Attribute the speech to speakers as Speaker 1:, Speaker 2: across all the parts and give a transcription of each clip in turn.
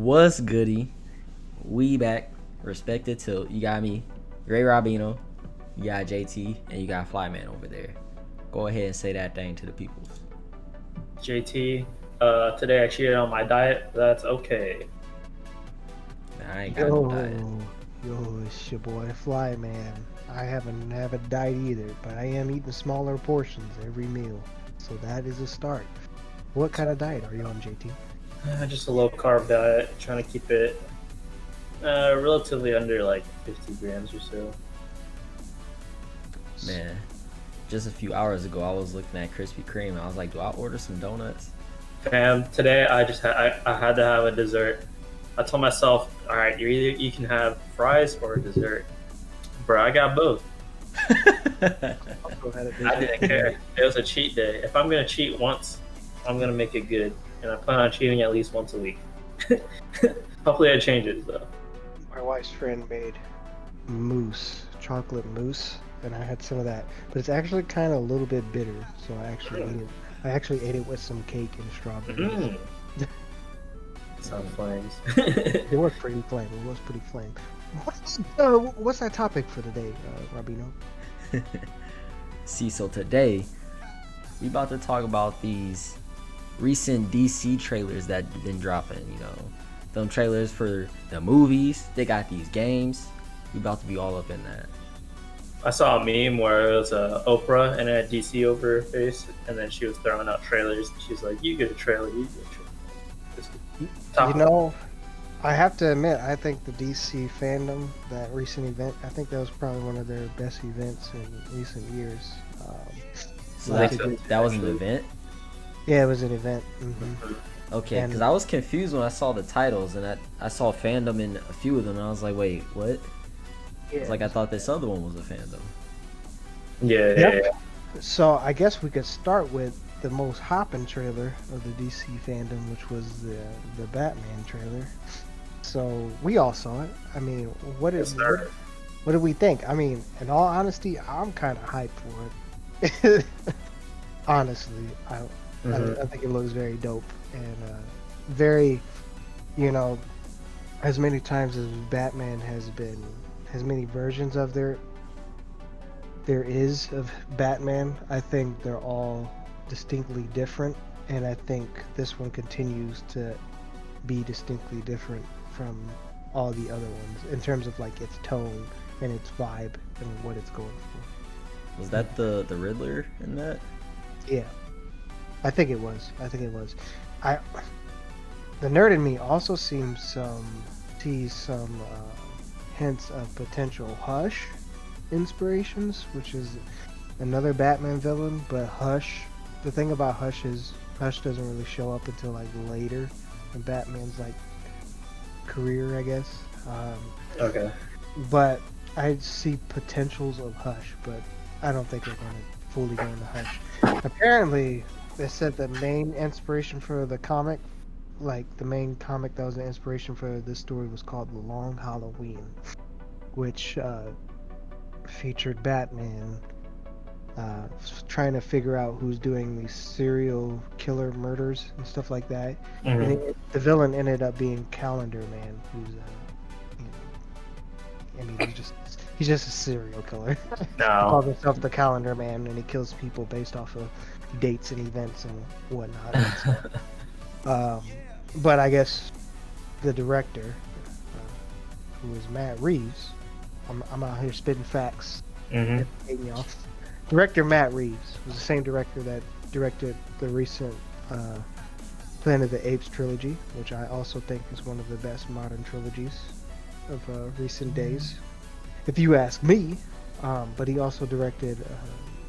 Speaker 1: What's goody? We back. Respected Tilt. You got me, Great Robino. You got JT, and you got Flyman over there. Go ahead and say that thing to the people.
Speaker 2: JT, today I cheated on my diet. That's okay.
Speaker 1: Nah, I ain't got no diet.
Speaker 3: Yo, it's your boy Flyman. I haven't have a diet either, but I am eating smaller portions every meal, so that is a start. What kind of diet are you on, JT?
Speaker 2: Just a low carb diet, trying to keep it relatively under like 50 grams or so.
Speaker 1: Man, just a few hours ago, I was looking at Krispy Kreme. I was like, do I order some donuts?
Speaker 2: Fam, today I had to have a dessert. I told myself, all right, you can have fries or a dessert. Bro, I got both. I didn't care. It was a cheat day. If I'm gonna cheat once, I'm gonna make it good, and I plan on cheating at least once a week. Hopefully, it changes though.
Speaker 3: My wife's friend made chocolate mousse, and I had some of that, but it's actually kind of a little bit bitter, so I actually ate it. I actually ate it with some cake and strawberries.
Speaker 2: Sounds flames.
Speaker 3: It was pretty flame. What's that topic for today, Robino?
Speaker 1: See, so today we about to talk about these recent DC trailers that been dropping. You know, them trailers for the movies. They got these games. We about to be all up in that.
Speaker 2: I saw a meme where it was Oprah and it had DC over her face, and then she was throwing out trailers. And she's like, "You get a trailer, you get a trailer."
Speaker 3: You know, I have to admit, I think the DC Fandome, that recent event, I think that was probably one of their best events in recent years.
Speaker 1: So that was an event?
Speaker 3: Yeah, it was an event. Mm-hmm.
Speaker 1: Okay, because I was confused when I saw the titles, and I saw Fandom in a few of them, and I was like, wait, what?
Speaker 3: Yeah.
Speaker 1: It's like I thought this other one was a Fandom.
Speaker 2: Yeah.
Speaker 3: So I guess we could start with the most hopping trailer of the DC Fandom, which was the Batman trailer. So we all saw it. I mean, what did we think? I mean, in all honesty, I'm kind of hyped for it. Honestly, I think it looks very dope and very, as many times as Batman has been, as many versions of there is of Batman. I think they're all distinctly different, and I think this one continues to be distinctly different from all the other ones in terms of like its tone and its vibe and what it's going for.
Speaker 1: Was that the Riddler in that?
Speaker 3: Yeah, I think it was. The nerd in me also sees some hints of potential Hush inspirations, which is another Batman villain, but Hush. The thing about Hush is Hush doesn't really show up until like later in Batman's like career, I guess.
Speaker 2: Okay.
Speaker 3: But I see potentials of Hush, but I don't think they're going to fully go into Hush. Apparently, they said the main inspiration for the comic, like the main comic that was the inspiration for this story, was called The Long Halloween, which featured Batman trying to figure out who's doing these serial killer murders and stuff like that.
Speaker 2: Mm-hmm.
Speaker 3: And the villain ended up being Calendar Man, who's he's just a serial killer.
Speaker 2: No.
Speaker 3: He calls himself the Calendar Man, and he kills people based off of dates and events and whatnot. But I guess the director, who is Matt Reeves, I'm out here spitting facts.
Speaker 2: Mm-hmm.
Speaker 3: Y'all. Director Matt Reeves was the same director that directed the recent Planet of the Apes trilogy, which I also think is one of the best modern trilogies of recent days, if you ask me. But he also directed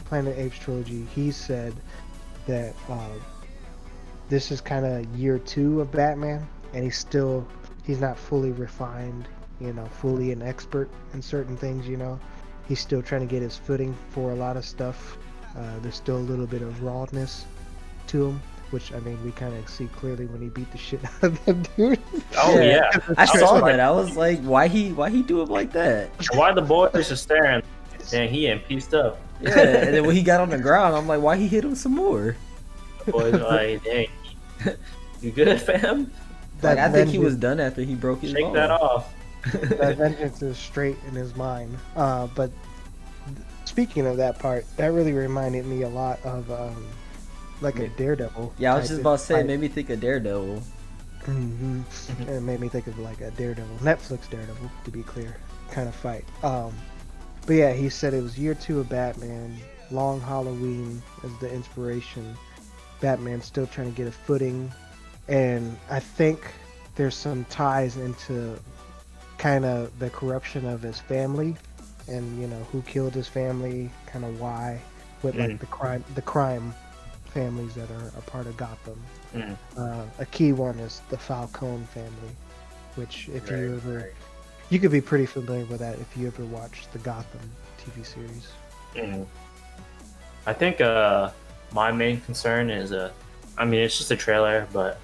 Speaker 3: Planet of the Apes trilogy. He said that this is kind of year 2 of Batman, and he's not fully refined, fully an expert in certain things, He's still trying to get his footing for a lot of stuff. There's still a little bit of rawness to him, which, I mean, we kind of see clearly when he beat the shit out of that dude.
Speaker 2: Oh, yeah.
Speaker 1: I saw that. I was like, why he do him like that?
Speaker 2: Why the boys are staring and he ain't pieced up.
Speaker 1: Yeah, and then when he got on the ground, I'm like, why he hit him some more?
Speaker 2: The boys are like, dang, you good, fam?
Speaker 1: Like,
Speaker 3: that
Speaker 1: I think he was
Speaker 3: vengeance,
Speaker 1: done after he broke his
Speaker 2: Shake
Speaker 1: ball.
Speaker 2: that off.
Speaker 3: that vengeance is straight in his mind. But speaking of that part, that really reminded me a lot of like a Daredevil.
Speaker 1: Yeah, I was
Speaker 3: type
Speaker 1: just about to say, it
Speaker 3: fight.
Speaker 1: made me think of Daredevil.
Speaker 3: Mhm. It made me think of like a Daredevil, Netflix Daredevil, to be clear, kind of fight. But yeah, he said it was year 2 of Batman, Long Halloween as the inspiration. Batman's still trying to get a footing, and I think there's some ties into kind of the corruption of his family, and who killed his family, kind of why, with like the crime families that are a part of Gotham. A key one is the Falcone family, which if you ever, you could be pretty familiar with that if you ever watched the Gotham TV series.
Speaker 2: I think my main concern is I mean, it's just a trailer, but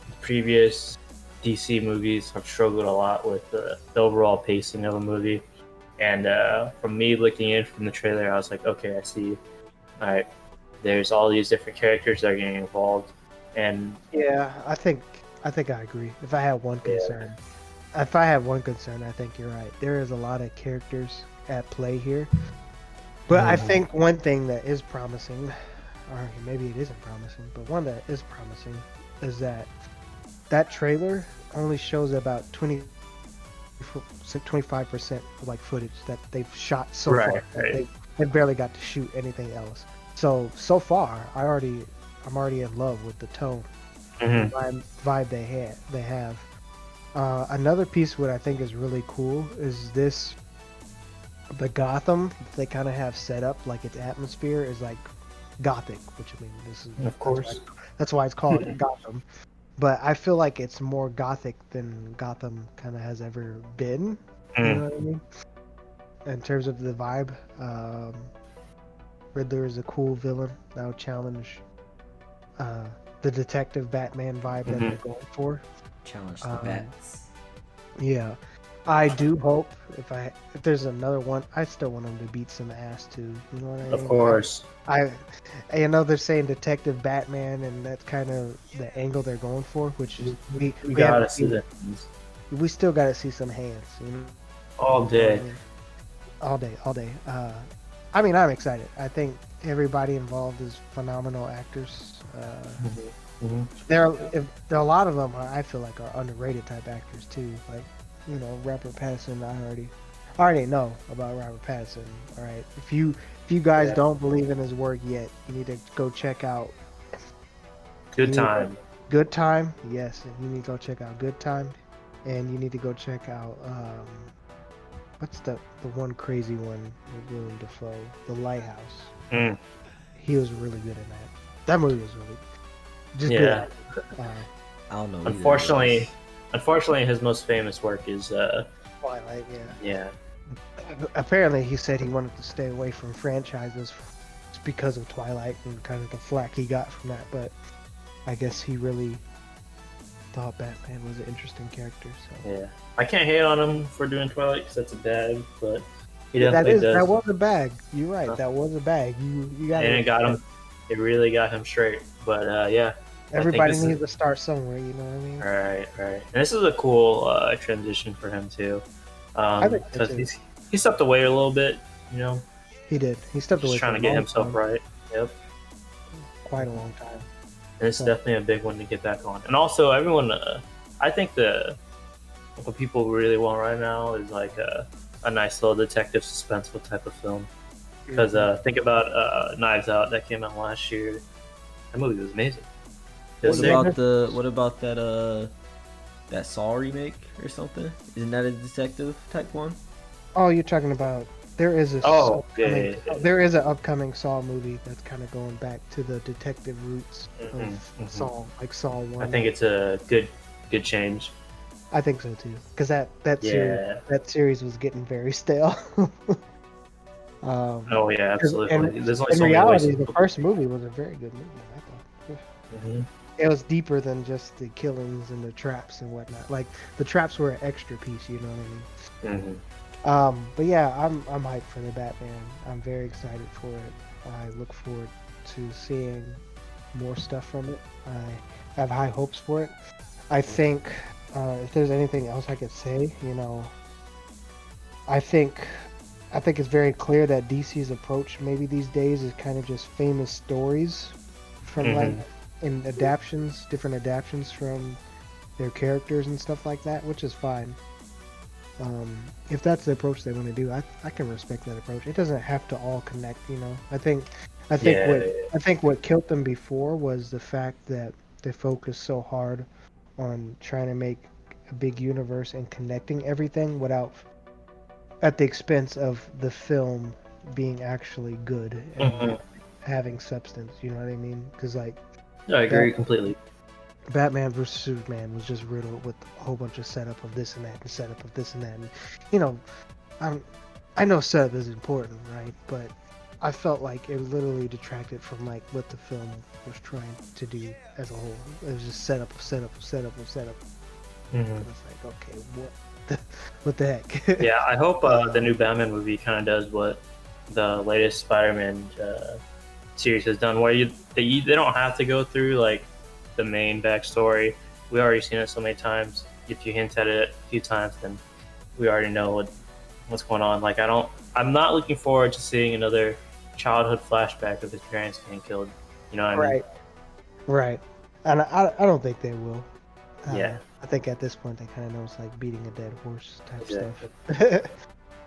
Speaker 2: the previous DC movies have struggled a lot with the overall pacing of a movie. And from me looking in from the trailer, I was like, okay, I see. All right, there's all these different characters that are getting involved, and
Speaker 3: Yeah, I think I agree. If I had one concern, I think you're right. There is a lot of characters at play here, but I think one thing that is promising, or maybe it isn't promising, but one that is promising, is that trailer only shows about 25% of like footage that they've shot so far.
Speaker 2: Right.
Speaker 3: They barely got to shoot anything else. So far, I'm already in love with the tone, vibe they have. Another piece what I think is really cool is the Gotham they kind of have set up, like its atmosphere is like gothic, which I mean this is
Speaker 2: of course.
Speaker 3: that's why it's called Gotham. But I feel like it's more gothic than Gotham kind of has ever been. You know what I mean? In terms of the vibe, Riddler is a cool villain that will challenge the detective Batman vibe that they're going for.
Speaker 1: Challenge the bats.
Speaker 3: Yeah, I do hope if there's another one, I still want him to beat some ass too. You know what I mean?
Speaker 2: Of course.
Speaker 3: I know they're saying Detective Batman, and that's kind of the angle they're going for, which is we
Speaker 2: gotta
Speaker 3: haven't
Speaker 2: see
Speaker 3: seen
Speaker 2: that
Speaker 3: We still got to see some hands. You know?
Speaker 2: all day.
Speaker 3: All day. I mean, I'm excited. I think everybody involved is phenomenal actors. There are a lot of them I feel like are underrated type actors too. Like, Robert Pattinson. I already know about Robert Pattinson. All right, if you guys don't believe in his work yet, you need to go check out
Speaker 2: Good Time.
Speaker 3: Good Time. Yes, you need to go check out Good Time, and you need to go check out what's the one crazy one with Willem Dafoe, The Lighthouse. He was really good in that. That movie was really just good.
Speaker 1: I don't know.
Speaker 2: Unfortunately, his most famous work is
Speaker 3: Twilight.
Speaker 2: Yeah.
Speaker 3: Apparently, he said he wanted to stay away from franchises because of Twilight and kind of the flack he got from that. But I guess he really thought Batman was an interesting character. So
Speaker 2: Yeah, I can't hate on him for doing Twilight because that's a bag, but he definitely does.
Speaker 3: That was a bag. You're right. That was a bag. You got
Speaker 2: and it got him. It really got him straight. But yeah.
Speaker 3: Everybody needs to start somewhere, you know what I mean?
Speaker 2: Right. And this is a cool transition for him too.
Speaker 3: I think so too.
Speaker 2: He stepped away a little bit,
Speaker 3: He did. He stepped away.
Speaker 2: Just trying to get himself right. Yep.
Speaker 3: Quite a long time.
Speaker 2: And it's definitely a big one to get back on. And also, everyone, I think what people really want right now is like a nice little detective suspenseful type of film. Because think about Knives Out that came out last year. That movie was amazing.
Speaker 1: What about that Saw remake or something? Isn't that a detective type one?
Speaker 3: Oh, you're talking about there is a there is an upcoming Saw movie that's kind of going back to the detective roots of Saw, like Saw 1.
Speaker 2: I think it's a good change.
Speaker 3: I think so too, because that series was getting very stale.
Speaker 2: Oh yeah, absolutely.
Speaker 3: In reality, the first movie was a very good movie, I thought. It was deeper than just the killings and the traps and whatnot. Like the traps were an extra piece, you know what I mean? But yeah, I'm hyped for the Batman. I'm very excited for it. I look forward to seeing more stuff from it. I have high hopes for it. I think if there's anything else I could say, I think it's very clear that DC's approach maybe these days is kind of just famous stories from like in different adaptions from their characters and stuff like that, which is fine. If that's the approach they want to do, I can respect that approach. It doesn't have to all connect, I think what killed them before was the fact that they focused so hard on trying to make a big universe and connecting everything without at the expense of the film being actually good and having substance. You know what I mean? Because like,
Speaker 2: I agree completely.
Speaker 3: Batman vs Superman was just riddled with a whole bunch of setup of this and that and setup of this and that. And, I know setup is important, right? But I felt like it literally detracted from like what the film was trying to do as a whole. It was just setup. And it's like, okay, what the heck?
Speaker 2: Yeah, I hope the new Batman movie kind of does what the latest Spider-Man series has done, where they don't have to go through like the main backstory. We already seen it so many times. If you hint at it a few times, then we already know what's going on. Like I'm not looking forward to seeing another childhood flashback of his parents getting killed. You know what I mean?
Speaker 3: Right. And I don't think they will.
Speaker 2: Yeah.
Speaker 3: I think at this point they kind of know it's like beating a dead horse type stuff.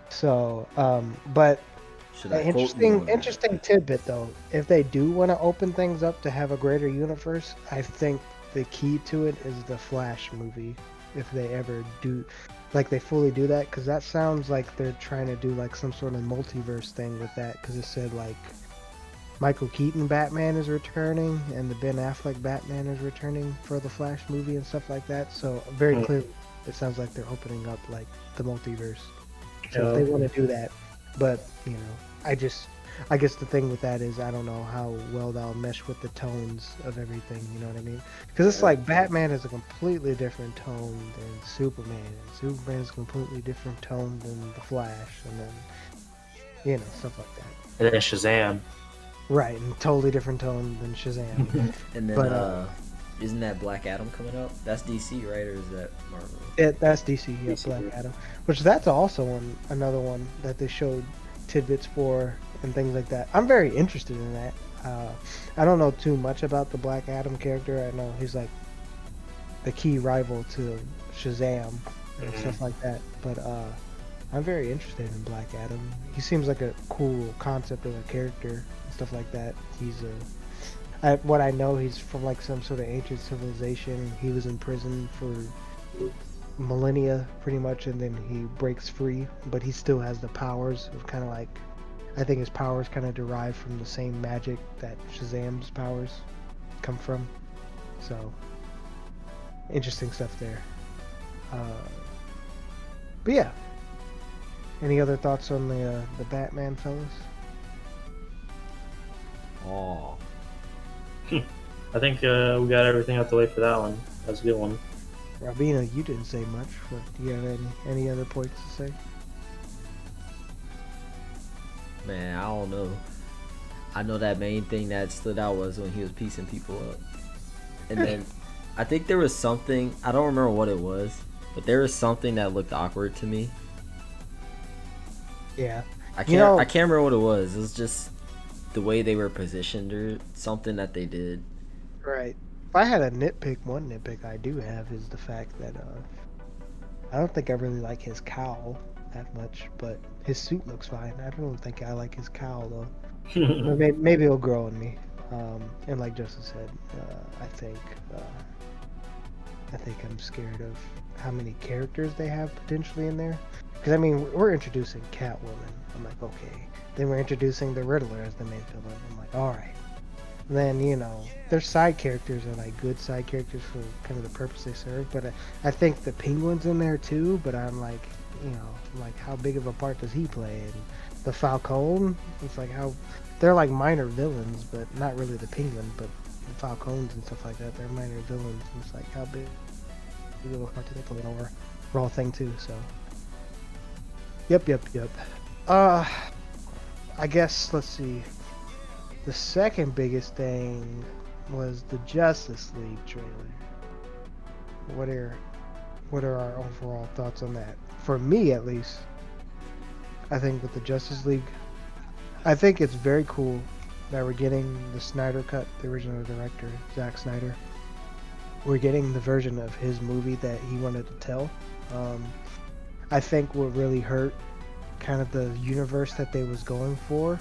Speaker 3: So, but interesting tidbit though. If they do want to open things up to have a greater universe, I think the key to it is the Flash movie. If they ever do, like they fully do that, because that sounds like they're trying to do like some sort of multiverse thing with that. Because it said like Michael Keaton Batman is returning and the Ben Affleck Batman is returning for the Flash movie and stuff like that. So very clearly, it sounds like they're opening up like the multiverse. So if they want to do that, but I guess the thing with that is I don't know how well that'll mesh with the tones of everything. You know what I mean? Because it's like Batman is a completely different tone than Superman, and Superman is a completely different tone than the Flash, and then stuff like that.
Speaker 2: And then Shazam.
Speaker 3: Right, and totally different tone than Shazam.
Speaker 1: And then, isn't that Black Adam coming up? That's DC, right, or is that Marvel?
Speaker 3: That's DC, yeah, DC, Black Adam. Which that's also another one that they showed tidbits for and things like that. I'm very interested in that. I don't know too much about the Black Adam character. I know he's like the key rival to Shazam and stuff like that. But I'm very interested in Black Adam. He seems like a cool concept of a character. Stuff like that. He's what I know, he's from like some sort of ancient civilization. He was in prison for millennia pretty much, and then he breaks free, but he still has the powers of kind of like, I think his powers kind of derive from the same magic that Shazam's powers come from. So interesting stuff there. But yeah, any other thoughts on the Batman, fellas?
Speaker 1: Oh,
Speaker 2: I think we got everything out the way for that one. That's a good one.
Speaker 3: Robino, you didn't say much. What, do you have any other points to say?
Speaker 1: Man, I don't know. I know that main thing that stood out was when he was piecing people up. And then I think there was something, I don't remember what it was, but there was something that looked awkward to me.
Speaker 3: Yeah.
Speaker 1: I can't remember what it was. It was just the way they were positioned or something that they did.
Speaker 3: Right. If I had a nitpick, one nitpick I do have is the fact that I don't think I really like his cowl that much, but his suit looks fine. I don't think I like his cowl though. Maybe it'll grow on me. And like Justin said, I think I'm scared of how many characters they have potentially in there. Because I mean, we're introducing Catwoman. I'm like, okay. Then we're introducing the Riddler as the main villain. I'm like, all right. Then their side characters are like good side characters for kind of the purpose they serve. But I think the Penguin's in there too. But I'm like, like how big of a part does he play? And the Falcone, it's like how they're like minor villains, but not really the Penguin, but the Falcones and stuff like that. They're minor villains. And it's like how big of a part do they play in our overall thing too? So. Yep. I guess, let's see. The second biggest thing was the Justice League trailer. What are our overall thoughts on that? For me, at least, I think with the Justice League, I think it's very cool that we're getting the Snyder cut, the original director, Zack Snyder. We're getting the version of his movie that he wanted to tell. I think what really hurt kind of the universe that they was going for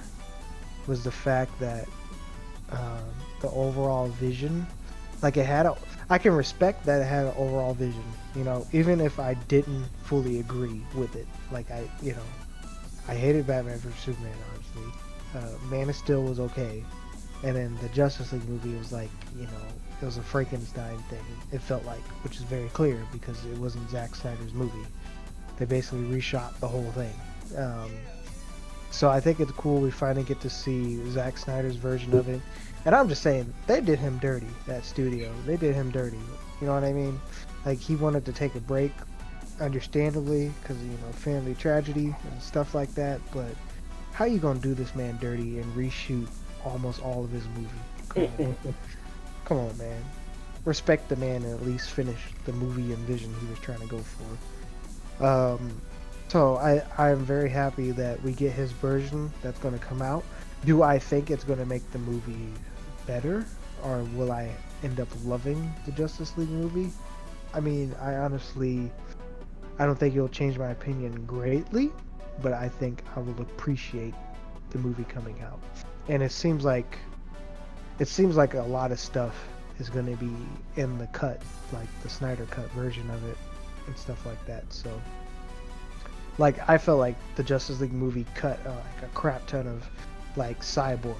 Speaker 3: was the fact that the overall vision, like it had I can respect that it had an overall vision, even if I didn't fully agree with it. Like I hated Batman vs Superman, honestly. Man of Steel was okay, and then the Justice League movie was like, it was a Frankenstein thing. It felt like, which is very clear because it wasn't Zack Snyder's movie. They basically reshot the whole thing. So I think it's cool we finally get to see Zack Snyder's version of it. And I'm just saying, they did him dirty, that studio. They did him dirty. You know what I mean? Like, he wanted to take a break, understandably, because, family tragedy and stuff like that. But how you going to do this man dirty and reshoot almost all of his movie? Come on, man. Respect the man and at least finish the movie and vision he was trying to go for. So I'm very happy that we get his version that's going to come out. Do I think it's going to make the movie better, or will I end up loving the Justice League movie? I mean, I don't think it'll change my opinion greatly, but I think I will appreciate the movie coming out. And it seems like a lot of stuff is going to be in the cut, like the Snyder cut version of it and stuff like that. So, like, I felt like the Justice League movie cut like a crap ton of like Cyborg,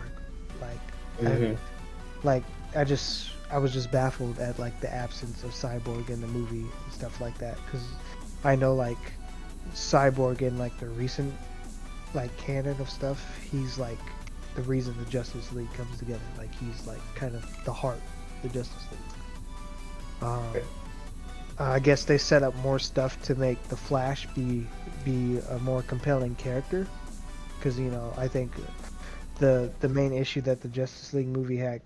Speaker 3: I was just baffled at like the absence of Cyborg in the movie and stuff like that, because I know like Cyborg in like the recent like canon of stuff, he's like the reason the Justice League comes together. Like, he's like kind of the heart of the Justice League. I guess they set up more stuff to make the Flash be a more compelling character, because I think the main issue that the Justice League movie had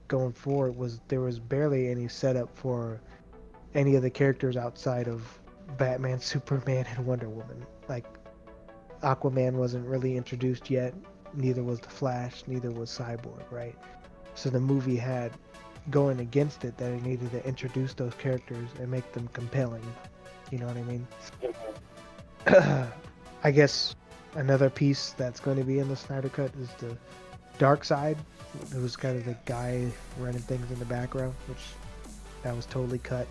Speaker 3: going forward was there was barely any setup for any of the characters outside of Batman, Superman, and Wonder Woman. Like, Aquaman wasn't really introduced yet, neither was the Flash, neither was Cyborg, right? So the movie had going against it that it needed to introduce those characters and make them compelling. You know what I mean? I guess another piece that's going to be in the Snyder Cut is the Darkseid, who's kind of the guy running things in the background, which that was totally cut.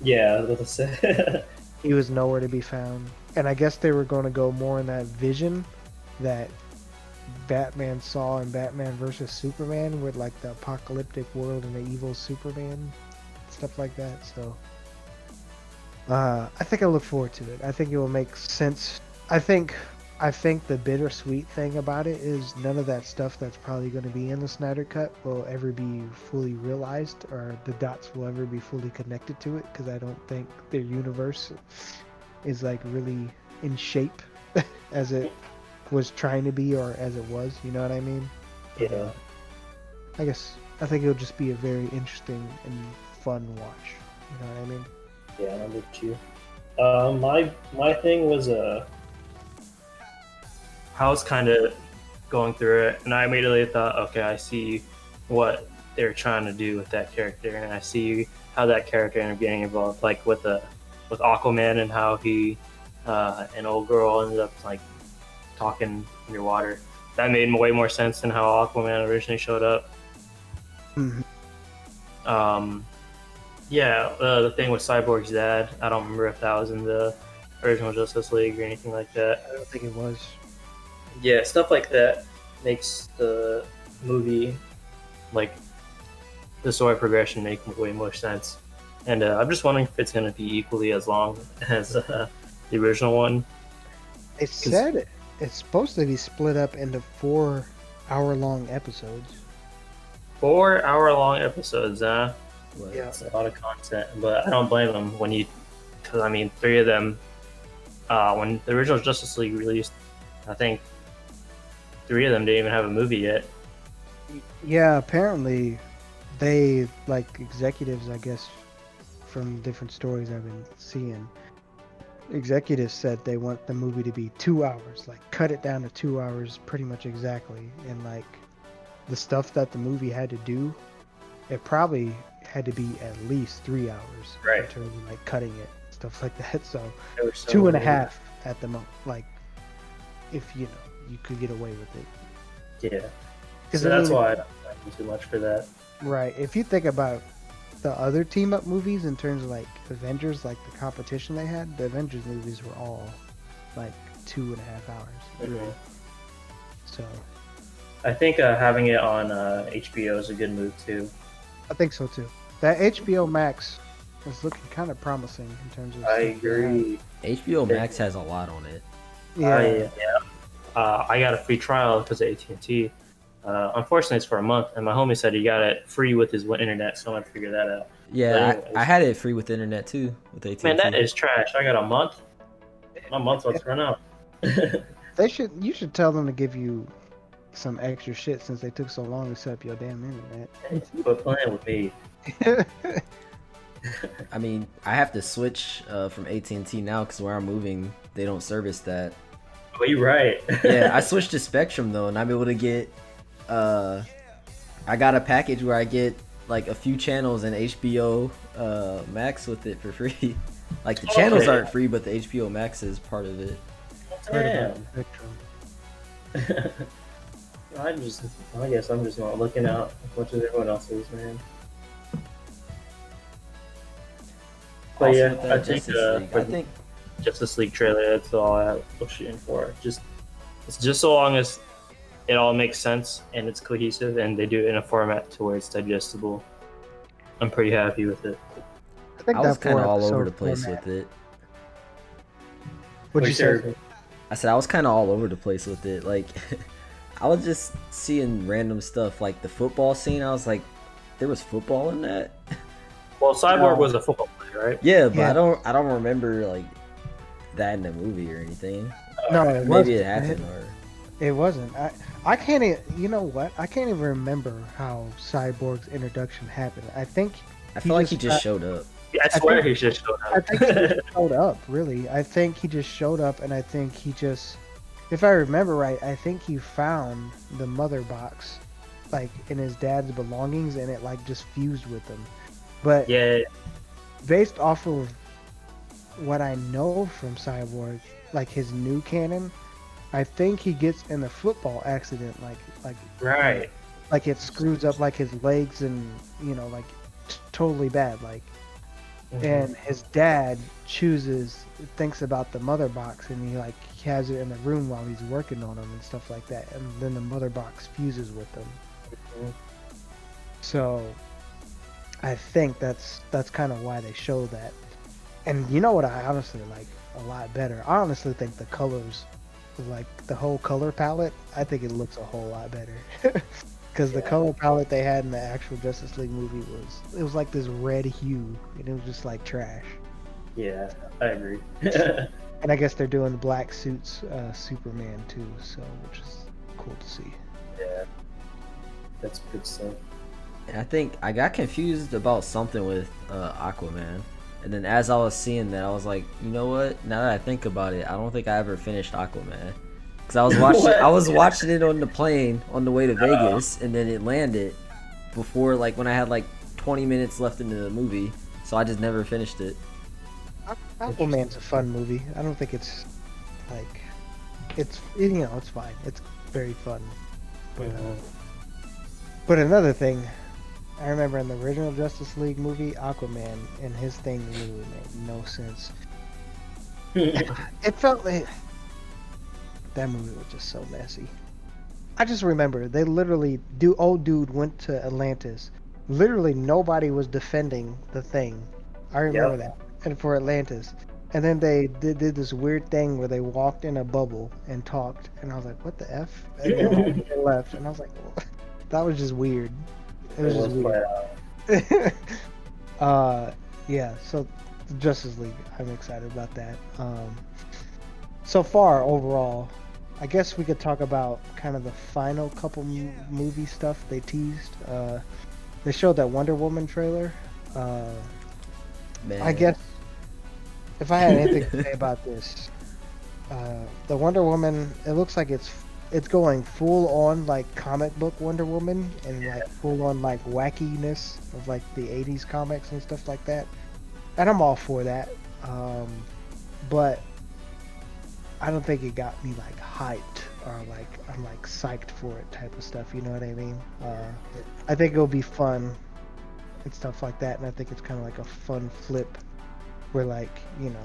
Speaker 2: Yeah, I was about to say.
Speaker 3: He was nowhere to be found. And I guess they were going to go more in that vision that Batman saw in Batman vs Superman, with like the apocalyptic world and the evil Superman, stuff like that. So I think I look forward to it. I think it will make sense. I think the bittersweet thing about it is none of that stuff that's probably going to be in the Snyder Cut will ever be fully realized, or the dots will ever be fully connected to it, because I don't think their universe is like really in shape as it was trying to be, or as it was, you know what I mean?
Speaker 2: Yeah.
Speaker 3: I think it'll just be a very interesting and fun watch. You know what I mean?
Speaker 2: Yeah, I'm with you. My thing was I was kind of going through it, and I immediately thought, okay, I see what they're trying to do with that character, and I see how that character ended up getting involved, like with Aquaman, and how he an old girl ended up like talking underwater. That made way more sense than how Aquaman originally showed up.
Speaker 3: Mm-hmm.
Speaker 2: The thing with Cyborg's dad, I don't remember if that was in the original Justice League or anything like that.
Speaker 3: I don't think it was.
Speaker 2: Yeah, stuff like that makes the movie, like, the story progression make way more sense. And I'm just wondering if it's going to be equally as long as the original one.
Speaker 3: It said it's supposed to be split up into 4-hour-long episodes.
Speaker 2: 4-hour-long episodes, huh?
Speaker 1: Well,
Speaker 3: Yeah.
Speaker 2: It's a lot of content, but I don't blame them because I mean, 3 of them, when the original Justice League released, I think 3 of them didn't even have a movie yet.
Speaker 3: Yeah, apparently they, like, executives, I guess, from different stories I've been seeing, executives said they want the movie to be 2 hours, like cut it down to 2 hours pretty much exactly. And like the stuff that the movie had to do, it probably had to be at least 3 hours
Speaker 2: Right.
Speaker 3: in terms of like cutting it, stuff like that. So
Speaker 2: There were so
Speaker 3: 2.5
Speaker 2: many-
Speaker 3: at the moment, like if you could get away with it.
Speaker 2: Yeah.
Speaker 3: 'Cause
Speaker 2: So
Speaker 3: I
Speaker 2: that's
Speaker 3: mean,
Speaker 2: why I don't like them too much for that.
Speaker 3: right. If you think about the other team up movies in terms of like Avengers, like the competition they had, the Avengers movies were all like 2.5 hours.
Speaker 2: Mhm.
Speaker 3: So
Speaker 2: I think having it on HBO is a good move too.
Speaker 3: I think so too. That HBO Max is looking kind of promising in terms of.
Speaker 2: I
Speaker 3: stuff they have.
Speaker 2: agree.
Speaker 1: HBO Max has a lot on it.
Speaker 3: Yeah.
Speaker 2: I got a free trial because of AT&T. Unfortunately, it's for a month, and my homie said he got it free with his internet, so I'm gonna figure that out. But
Speaker 1: Yeah,
Speaker 2: anyways.
Speaker 1: I had it free with internet too with AT&T.
Speaker 2: Man, that is trash. I got a month. My month's about to run out.
Speaker 3: You should tell them to give you some extra shit since they took so long to set up your damn internet.
Speaker 2: Quit playing with me.
Speaker 1: I mean, I have to switch from AT&T now because where I'm moving, they don't service that.
Speaker 2: But you're right.
Speaker 1: Yeah, I switched to Spectrum though, and I'm able to get. I got a package where I get like a few channels and HBO Max with it for free. Like the channels
Speaker 2: Okay.
Speaker 1: aren't free, but the HBO Max is part of it.
Speaker 2: Damn.
Speaker 3: Spectrum.
Speaker 2: I guess I'm just not looking out as much as everyone else is, man. But
Speaker 1: Also
Speaker 2: yeah,
Speaker 1: with
Speaker 2: I
Speaker 1: that
Speaker 2: think
Speaker 1: Justice League,
Speaker 2: for
Speaker 1: I think
Speaker 2: Justice League trailer, that's all I was shooting for. It's just so long as it all makes sense and it's cohesive and they do it in a format to where it's digestible. I'm pretty happy with it.
Speaker 3: I think
Speaker 1: I was
Speaker 3: that
Speaker 1: kind of all
Speaker 3: 4-episode
Speaker 1: over the place
Speaker 3: format-
Speaker 1: with it.
Speaker 3: What'd you say?
Speaker 2: Sure.
Speaker 1: I said I was kind of all over the place with it. Like, I was just seeing random stuff, like the football scene. I was like, there was football in that.
Speaker 2: Well, Cyborg
Speaker 3: No.
Speaker 2: was a football player, right?
Speaker 1: Yeah, but
Speaker 3: Yeah.
Speaker 1: I don't remember like that in the movie or anything.
Speaker 3: No, it
Speaker 1: Maybe
Speaker 3: wasn't.
Speaker 1: it happened or
Speaker 3: It wasn't. I can't. You know what? I can't even remember how Cyborg's introduction happened. I think
Speaker 1: I feel like he
Speaker 3: just
Speaker 1: just showed up.
Speaker 2: Yeah, I
Speaker 3: I
Speaker 2: swear
Speaker 3: think-
Speaker 2: he just showed
Speaker 3: I
Speaker 2: up.
Speaker 3: think he just showed up. Really, I think he just showed up, and I think he just, if I remember right, I think he found the mother box, like in his dad's belongings, and it like just fused with him. But
Speaker 2: Yeah,
Speaker 3: based off of what I know from Cyborg, like his new canon, I think he gets in a football accident, like
Speaker 2: right.
Speaker 3: like it screws up like his legs and like totally bad, like. And his dad thinks about the mother box, and he like has it in the room while he's working on them and stuff like that, and then the mother box fuses with them.
Speaker 2: Mhm.
Speaker 3: So I think that's kind of why they show that. And you know what I honestly like a lot better? I honestly think the colors, like the whole color palette, I think it looks a whole lot better. Because the color palette they had in the actual Justice League movie was like this red hue, and it was just like trash.
Speaker 2: Yeah, I agree.
Speaker 3: And I guess they're doing black suits, Superman too, so which is cool to see.
Speaker 2: Yeah, that's good stuff.
Speaker 1: And I think I got confused about something with Aquaman. And then as I was seeing that, I was like, you know what? Now that I think about it, I don't think I ever finished Aquaman. Because I was watching it on the plane on the way to Vegas, and then it landed before, like, when I had like 20 minutes left into the movie. So I just never finished it.
Speaker 3: Aquaman's a fun movie. I don't think it's like it's fine. It's very fun. But another thing, I remember in the original Justice League movie, Aquaman and his thing really made no sense. It felt like that movie was just so messy. I just remember they literally old dude went to Atlantis. Literally nobody was defending the thing. I remember that. And for Atlantis. And then they did this weird thing where they walked in a bubble and talked, and I was like, what the F? And then they left, and I was like, well, that was just weird. It was just weird. Yeah, so Justice League, I'm excited about that. So far, overall, I guess we could talk about kind of the final couple movie stuff they teased. They showed that Wonder Woman trailer.
Speaker 1: Man.
Speaker 3: I guess if I had anything to say about this, the Wonder Woman, it looks like it's going full on like comic book Wonder Woman and like full on like wackiness of like the 80s comics and stuff like that. And I'm all for that. But I don't think it got me like hyped or like I'm like psyched for it type of stuff, you know what I mean? I think it'll be fun and stuff like that, and I think it's kind of like a fun flip where like, you know,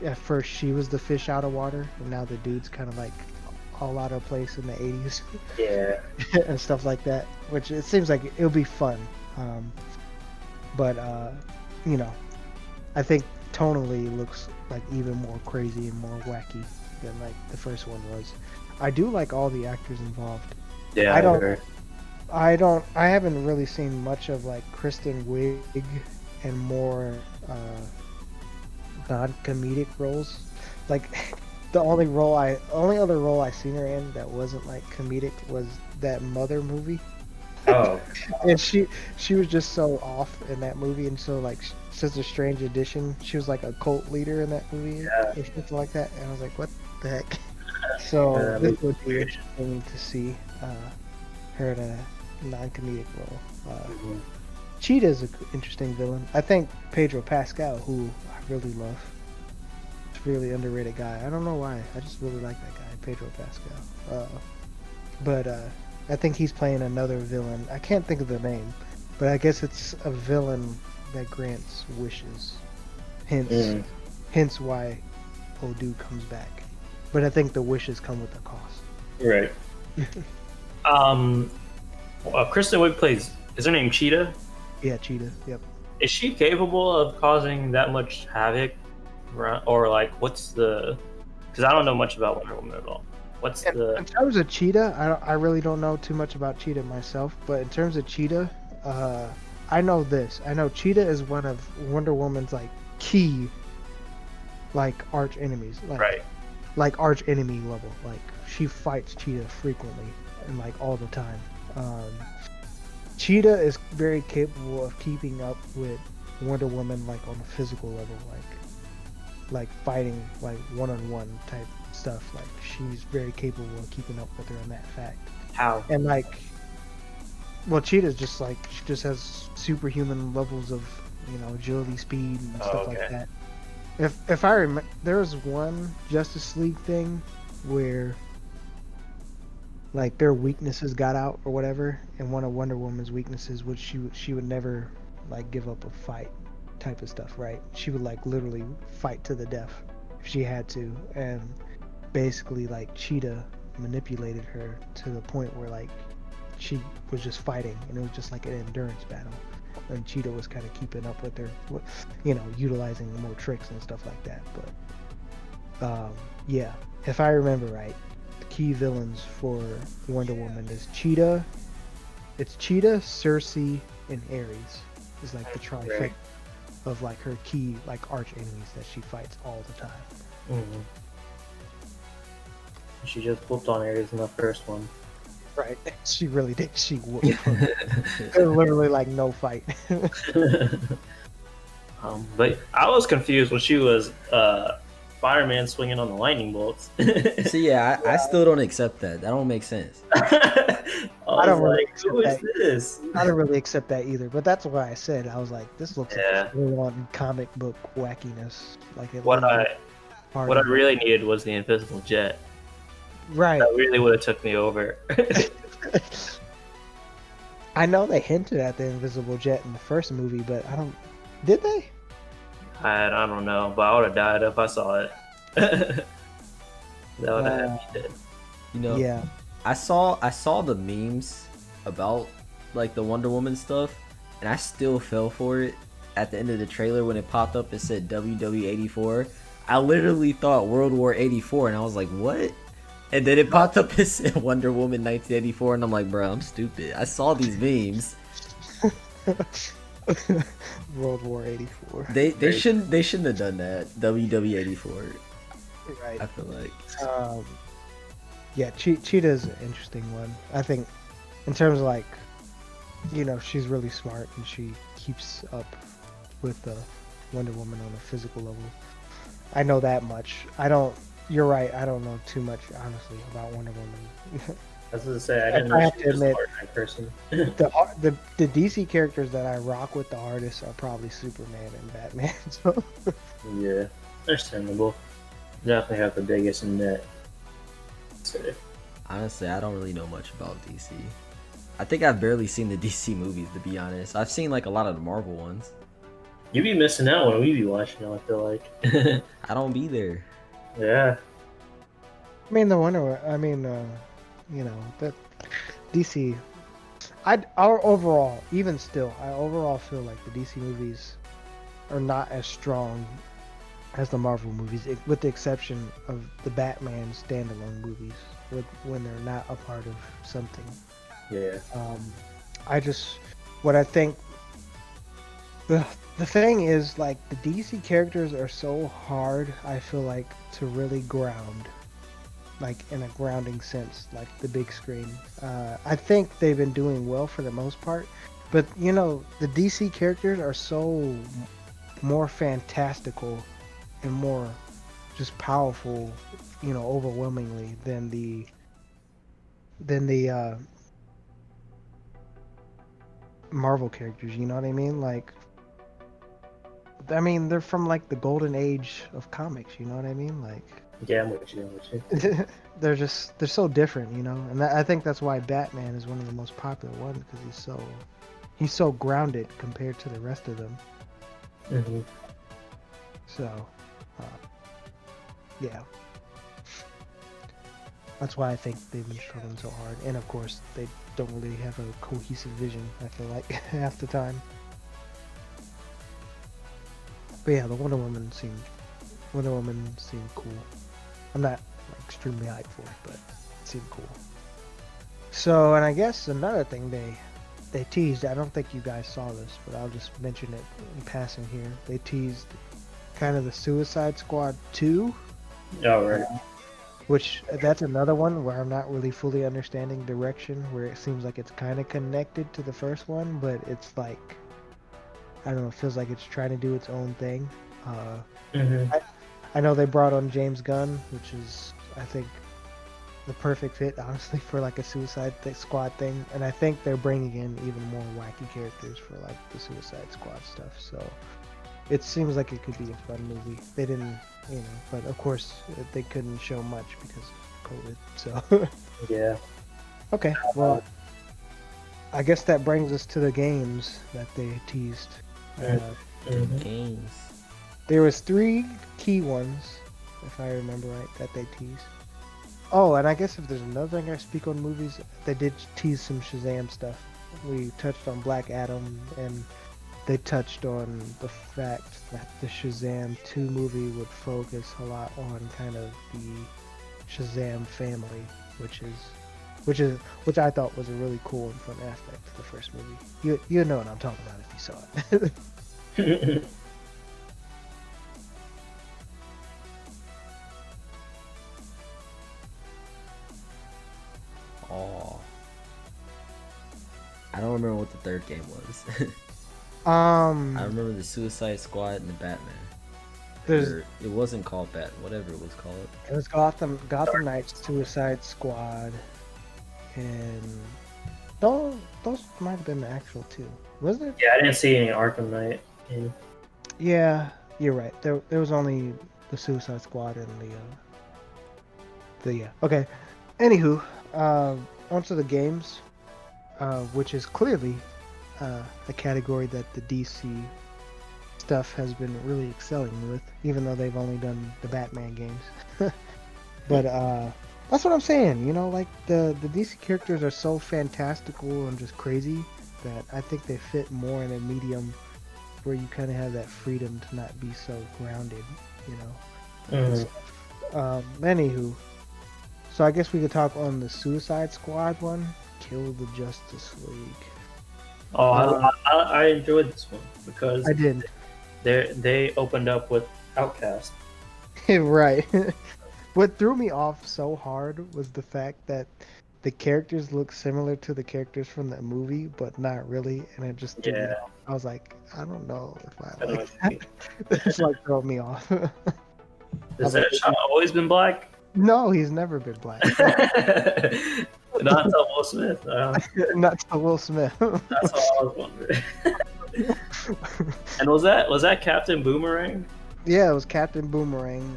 Speaker 3: at first she was the fish out of water and now the dude's kind of like all out of place in the 80s.
Speaker 2: Yeah.
Speaker 3: And stuff like that, which it seems like it'll be fun. But you know, I think tonally it looks like even more crazy and more wacky than like the first one was. I do like all the actors involved.
Speaker 2: Yeah,
Speaker 3: I haven't really seen much of like Kristen Wiig and more non-comedic roles. Like the only other role I seen her in that wasn't like comedic was that Mother movie.
Speaker 2: Oh.
Speaker 3: And she was just so off in that movie, and so like such a strange addition. She was like a cult leader in that movie, or something like that. And I was like, what the heck? So this would be interesting to see her in a non-comedic role. Cheetah is an interesting villain. I think Pedro Pascal, who I really love, is a really underrated guy. I don't know why. I just really like that guy, Pedro Pascal. But I think he's playing another villain. I can't think of the name, but I guess it's a villain that grants wishes. Hence why Odu comes back. But I think the wishes come with a cost.
Speaker 2: Right. Kristen Wiig plays. Is her name Cheetah?
Speaker 3: Yeah, Cheetah. Yep.
Speaker 2: Is she capable of causing that much havoc, or like what's the? Because I don't know much about Wonder Woman at all.
Speaker 3: In terms of Cheetah, I really don't know too much about Cheetah myself. But in terms of Cheetah, I know this. I know Cheetah is one of Wonder Woman's like key, like arch enemies. Like arch enemy level. Like she fights Cheetah frequently and like all the time. Cheetah is very capable of keeping up with Wonder Woman like on a physical level, like fighting like one-on-one type stuff. Like she's very capable of keeping up with her in that fact.
Speaker 2: How?
Speaker 3: And like, well, Cheetah's just like she just has superhuman levels of, you know, agility, speed, and stuff like that. If I remember, there was one Justice League thing where like their weaknesses got out or whatever, and one of Wonder Woman's weaknesses was she would never like give up a fight type of stuff, right? She would like literally fight to the death if she had to, and basically like Cheetah manipulated her to the point where like she was just fighting and it was just like an endurance battle, and Cheetah was kind of keeping up with her, you know, utilizing more tricks and stuff like that. But yeah, if I remember right, the key villains for Wonder Woman is Cheetah. It's Cheetah, Cersei, and Ares is like the trifecta of like her key like arch enemies that she fights all the time.
Speaker 2: Mm-hmm. She just whooped on Ares in the first one.
Speaker 3: Right, she really did. She whooped her. There's literally like no fight.
Speaker 2: But I was confused when she was Spider-Man swinging on the lightning bolts.
Speaker 1: So yeah, I still don't accept that. That don't make sense.
Speaker 2: I don't really accept that. Who is this?
Speaker 3: I don't really accept that either. But that's why I said I was like, this looks like full-on comic book wackiness. Like
Speaker 2: what I really needed was the invisible jet.
Speaker 3: Right.
Speaker 2: That really would have took me over.
Speaker 3: I know they hinted at the invisible jet in the first movie, but I don't. Did they?
Speaker 2: I don't know, but I would have died if I saw it. That would have had me dead.
Speaker 1: You know, yeah. I saw the memes about like the Wonder Woman stuff, and I still fell for it. At the end of the trailer, when it popped up, it said WW84. I literally thought World War 84, and I was like, what? And then it popped up and said Wonder Woman 1984, and I'm like, bro, I'm stupid. I saw these memes.
Speaker 3: World War 84.
Speaker 1: They shouldn't have done that. WW84.
Speaker 3: Right.
Speaker 1: I feel like.
Speaker 3: Yeah, Cheetah's an interesting one. I think, in terms of like, you know, she's really smart and she keeps up with the Wonder Woman on a physical level. I know that much. I don't. You're right. I don't know too much, honestly, about Wonder Woman.
Speaker 2: I was gonna say I
Speaker 3: I
Speaker 2: didn't know
Speaker 3: have
Speaker 2: she
Speaker 3: to
Speaker 2: was a
Speaker 3: admit,
Speaker 2: Fortnite person.
Speaker 3: the DC characters that I rock with the hardest are probably Superman and Batman. So
Speaker 2: Yeah, understandable. Definitely have the biggest net. So,
Speaker 1: Honestly, I don't really know much about DC. I think I've barely seen the DC movies, to be honest. I've seen like a lot of the Marvel ones.
Speaker 2: you be missing out when we be watching them, I feel like.
Speaker 1: I don't be there.
Speaker 2: Yeah.
Speaker 3: I mean, that DC. Our overall, even still, I overall feel like the DC movies are not as strong as the Marvel movies, with the exception of the Batman standalone movies, when they're not a part of something.
Speaker 2: Yeah.
Speaker 3: What I think, the thing is, like, the DC characters are so hard, I feel like, to really ground, like, in a grounding sense, like the big screen. I think they've been doing well for the most part, but, the DC characters are so more fantastical and more just powerful, overwhelmingly than the Marvel characters, you know what I mean? Like, they're from like the golden age of comics, you know what I mean? Like,
Speaker 2: Yeah, I'm with you.
Speaker 3: they're so different, and I think that's why Batman is one of the most popular ones, because he's so grounded compared to the rest of them.
Speaker 2: Mm-hmm.
Speaker 3: So, yeah, that's why I think they've been struggling so hard, and of course they don't really have a cohesive vision, I feel like, half the time. But yeah, the Wonder Woman seemed cool. I'm not extremely hyped for it, but it seemed cool. So, and I guess another thing they teased, I don't think you guys saw this, but I'll just mention it in passing here. They teased kind of the Suicide Squad 2.
Speaker 2: Oh, right.
Speaker 3: Which, that's another one where I'm not really fully understanding direction, where it seems like it's kind of connected to the first one, but it's like, I don't know, it feels like it's trying to do its own thing.
Speaker 2: Mm-hmm.
Speaker 3: I know they brought on James Gunn, which is, I think, the perfect fit, honestly, for like a Suicide Squad thing. And I think they're bringing in even more wacky characters for like the Suicide Squad stuff. So it seems like it could be a fun movie. They didn't, but of course they couldn't show much because of COVID. So
Speaker 2: Yeah.
Speaker 3: okay, well, I guess that brings us to the games that they teased.
Speaker 2: Mm-hmm.
Speaker 1: Games.
Speaker 3: There was 3 key ones, if I remember right, that they teased. Oh, and I guess if there's another thing I speak on movies, they did tease some Shazam stuff. We touched on Black Adam, and they touched on the fact that the Shazam 2 movie would focus a lot on kind of the Shazam family, which I thought was a really cool and fun aspect to the first movie. You know what I'm talking about if you saw it.
Speaker 1: Oh. I don't remember what the third game was. I remember the Suicide Squad and the Batman. It wasn't called Batman, whatever it was called.
Speaker 3: It was Gotham Knights, Suicide Squad, and those might have been the actual 2, wasn't it?
Speaker 2: Yeah, I didn't see any Arkham Knight.
Speaker 3: Yeah, you're right. There was only the Suicide Squad and the okay. Anywho, onto the games, which is clearly a category that the DC stuff has been really excelling with, even though they've only done the Batman games. But that's what I'm saying. Like the DC characters are so fantastical and just crazy that I think they fit more in a medium where you kind of have that freedom to not be so grounded. Anywho. So I guess we could talk on the Suicide Squad one, Kill the Justice League.
Speaker 2: Oh, I enjoyed this one because
Speaker 3: I did.
Speaker 2: They opened up with Outcast.
Speaker 3: Right. What threw me off so hard was the fact that the characters look similar to the characters from the movie, but not really, and it just threw me
Speaker 2: Yeah.
Speaker 3: off. I was like, I don't know if I
Speaker 2: I know
Speaker 3: like
Speaker 2: what you
Speaker 3: that. It's like throwing me off. I
Speaker 2: Has
Speaker 3: was like,
Speaker 2: Deadshot always been black?
Speaker 3: no, he's never been black.
Speaker 2: Not until Will Smith.
Speaker 3: Not to Will Smith.
Speaker 2: That's all I was wondering. And was that Captain Boomerang?
Speaker 3: Yeah, it was Captain Boomerang.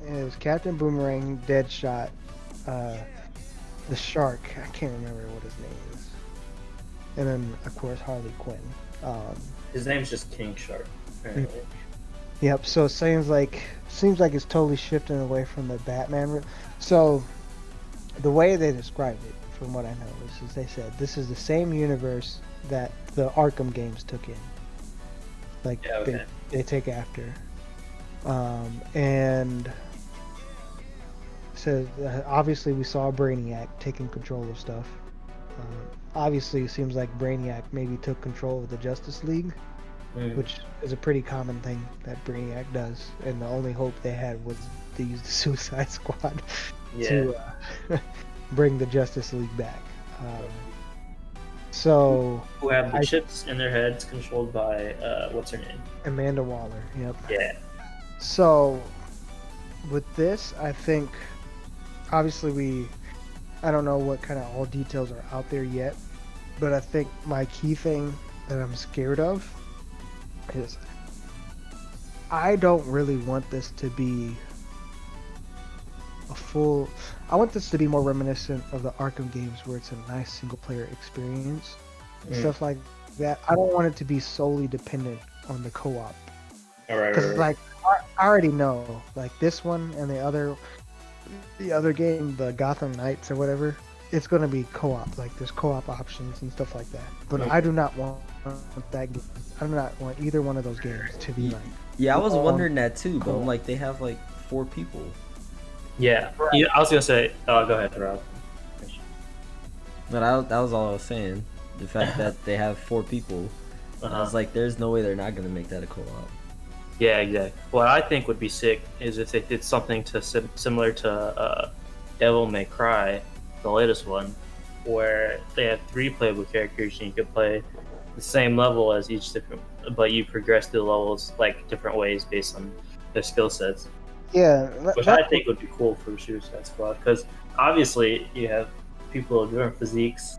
Speaker 3: It was Captain Boomerang, Deadshot, the Shark. I can't remember what his name is. And then, of course, Harley Quinn.
Speaker 2: His name's just King Shark. Apparently.
Speaker 3: Yep. So it seems like it's totally shifting away from the Batman. So the way they described it, from what I know, is they said this is the same universe that the Arkham games took in. Like
Speaker 2: Yeah, okay.
Speaker 3: they take after. And so obviously we saw Brainiac taking control of stuff. Obviously it seems like Brainiac maybe took control of the Justice League, which is a pretty common thing that Brainiac does, and the only hope they had was to use the Suicide Squad to bring the Justice League back. So
Speaker 2: who have the chips in their heads controlled by what's her name?
Speaker 3: Amanda Waller. Yep.
Speaker 2: Yeah.
Speaker 3: So with this, I think obviously I don't know what kind of all details are out there yet, but I think my key thing that I'm scared of is I don't really want this to be I want this to be more reminiscent of the Arkham games, where it's a nice single player experience and stuff like that. I don't want it to be solely dependent on the co-op. Because like I already know, like this one and the other game, the Gotham Knights or whatever, it's going to be co-op. Like there's co-op options and stuff like that. But I do not want that game. I do not want either one of those games to be like.
Speaker 1: Yeah, I was wondering that too, but I'm like, they have like 4 people.
Speaker 2: Yeah. Yeah, I was gonna say. Oh, go ahead, Rob.
Speaker 1: But that was all I was saying. The fact that they have 4 people. I was like, there's no way they're not gonna make that a co-op.
Speaker 2: Yeah, exactly. What I think would be sick is if they did something similar to Devil May Cry, the latest one, where they have 3 playable characters and you could play the same level as each different, but you progress through the levels like different ways based on their skill sets.
Speaker 3: Yeah,
Speaker 2: which I think would be cool for Suicide Squad, because obviously you have people of different physiques,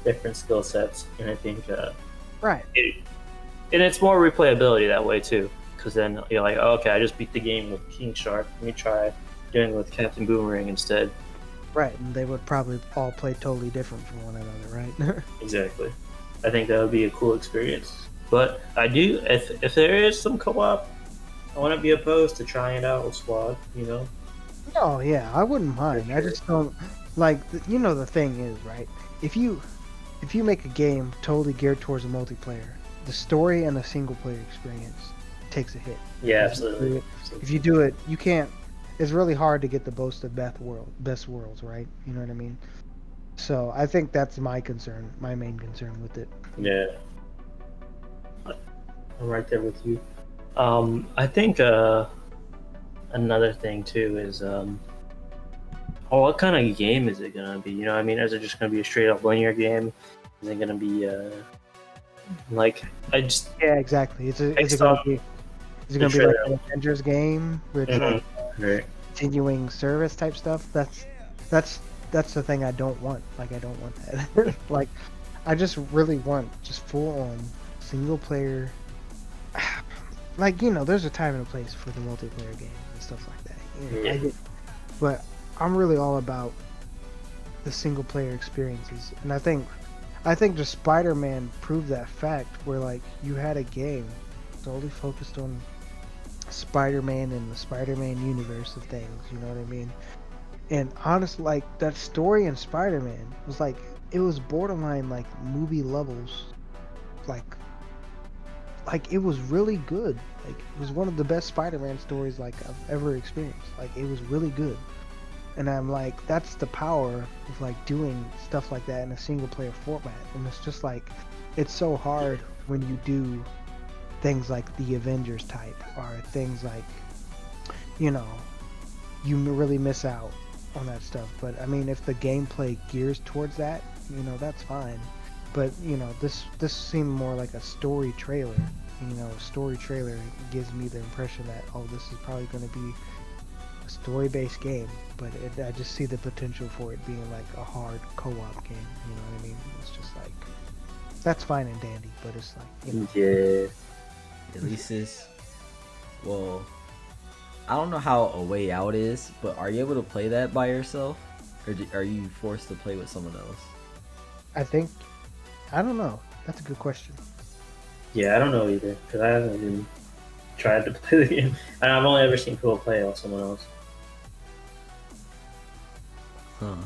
Speaker 2: different skill sets, and I think
Speaker 3: right.
Speaker 2: And it's more replayability that way too, because then you're like, oh, okay, I just beat the game with King Shark. Let me try doing it with Captain Boomerang instead.
Speaker 3: Right, and they would probably all play totally different from one another, right?
Speaker 2: Exactly. I think that would be a cool experience. But I do, if there is some co-op, I wouldn't be opposed to trying it out with Squad, you know?
Speaker 3: Oh, yeah, I wouldn't mind. I just don't, like, you know, the thing is, right? If you make a game totally geared towards a multiplayer, the story and the single player experience takes a hit.
Speaker 2: Yeah, absolutely.
Speaker 3: If you do it, you can't, it's really hard to get the boast of best worlds, right? You know what I mean? So I think that's my main concern with it.
Speaker 2: Yeah. I'm right there with you. I think another thing too is what kind of game is it gonna be? You know what I mean? Is it just gonna be a straight up linear game? Is it gonna be
Speaker 3: yeah, exactly. Is it gonna be like an Avengers game where it's like continuing service type stuff? That's the thing I don't want. Like I don't want that. Like I just really want just full on single player. Like, you know, there's a time and a place for the multiplayer games and stuff like that. You know, but I'm really all about the single player experiences, and I think just Spider-Man proved that fact, where like you had a game solely focused on Spider-Man and the Spider-Man universe of things. You know what I mean? And honestly, like that story in Spider-Man was like, it was borderline like movie levels, like it was really good. Like it was one of the best Spider-Man stories like I've ever experienced. Like it was really good. And I'm like, that's the power of like doing stuff like that in a single player format. And it's just like, it's so hard when you do things like the Avengers type, or things like, you know, you really miss out on that stuff. But I mean, if the gameplay gears towards that, you know, that's fine. But you know, this seemed more like a story trailer. You know, a story trailer gives me the impression that, oh, this is probably going to be a story-based game. But I just see the potential for it being like a hard co-op game. You know what I mean? It's just like, that's fine and dandy, but it's like, you know.
Speaker 2: Yeah.
Speaker 1: At least it's, well, I don't know how A Way Out is, but are you able to play that by yourself, or are you forced to play with someone else?
Speaker 3: I don't know. That's a good question.
Speaker 2: Yeah, I don't know either because I haven't even tried to play the game, and I've only ever seen people play it with someone else.
Speaker 1: Huh.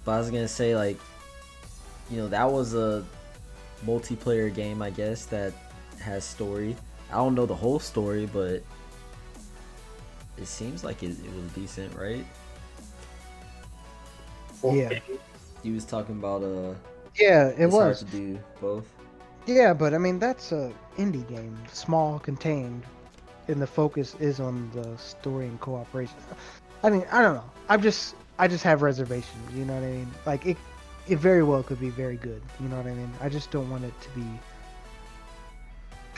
Speaker 1: But I was gonna say, like, you know, that was a multiplayer game, I guess, that has story. I don't know the whole story, but it seems like it was decent, right?
Speaker 3: Yeah.
Speaker 1: You was talking about
Speaker 3: Yeah, it
Speaker 1: it's hard
Speaker 3: was.
Speaker 1: to do both.
Speaker 3: Yeah, but I mean, that's a indie game, small, contained, and the focus is on the story and cooperation. I mean, I don't know. I just have reservations. You know what I mean? Like it very well could be very good. You know what I mean? I just don't want it to be,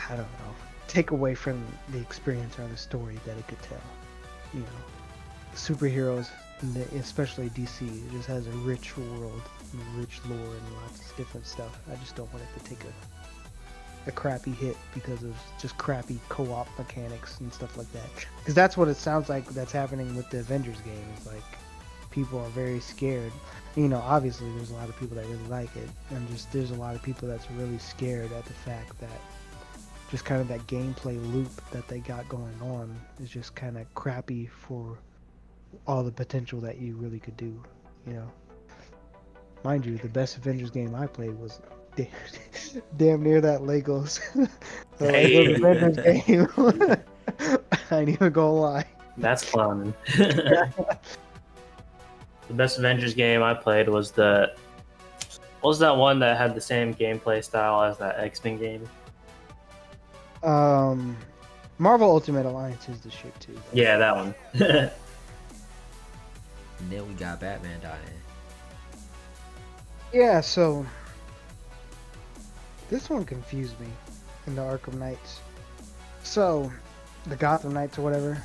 Speaker 3: I don't know, take away from the experience or the story that it could tell. You know, superheroes, especially DC, it just has a rich world, and rich lore, and lots of different stuff. I just don't want it to take a crappy hit because of just crappy co-op mechanics and stuff like that. Because that's what it sounds like that's happening with the Avengers game. Is like people are very scared. You know, obviously there's a lot of people that really like it, and just there's a lot of people that's really scared at the fact that just kind of that gameplay loop that they got going on is just kind of crappy for all the potential that you really could do. You know, mind you, the best Avengers game I played was damn near that Legos. The Legos Avengers game. I ain't even gonna lie.
Speaker 2: That's fun. The best Avengers game I played was what was that one that had the same gameplay style as that X-Men game?
Speaker 3: Marvel Ultimate Alliance is the shit too.
Speaker 2: Yeah, that one.
Speaker 1: And then we got Batman dying.
Speaker 3: Yeah, so this one confused me in the Arkham Knights. So, the Gotham Knights or whatever,